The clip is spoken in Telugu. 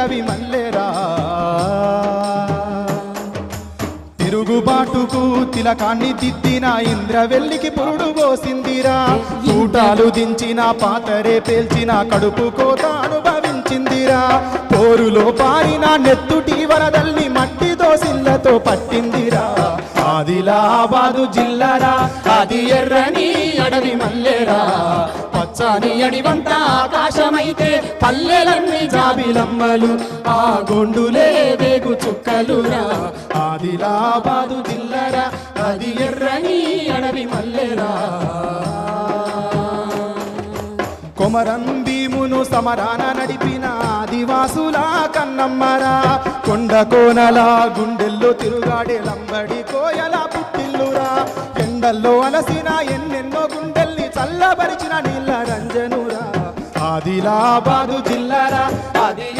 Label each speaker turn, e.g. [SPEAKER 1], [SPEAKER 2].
[SPEAKER 1] అడవి మల్లెరా తిరుగుబాటుకు తిలకాన్ని దిద్దిన ఇంద్రవెల్లికి పురుడు పోసిందిరా ఊటాలు దించిన పాతరే పేల్చిన కడుపు కోత అనుభవించిందిరా పోరులో పారిన నెత్తుటి వరదల్ని మట్టి దోసిళ్లతో పట్టిందిరా ఆదిలాబాదు జిల్లారా అది ఎర్రని అడవి మల్లెరా పచ్చని అడివంత ఆకాశమైతే పల్లెలన్నీ జాబిలమ్మలు ఆ గొండులే వేగు చుక్కలురా ఆదిలాబాదు జిల్లారా అది ఎర్రని అడవి మల్లెరా కొమరం భీమును సమరాన నడిపిన ఆదివాసుల కన్నమ్మరా కొండ కోనల గుండెల్లో తిరుగాడే లంబడి కోయల పుట్టిల్లురా ఎండల్లో అలసిన ఎన్నెన్నో గుండెల్ని చల్లబరిచిన నీళ్ళ రంజనురా ఆదిలాబాదు జిల్లారా అది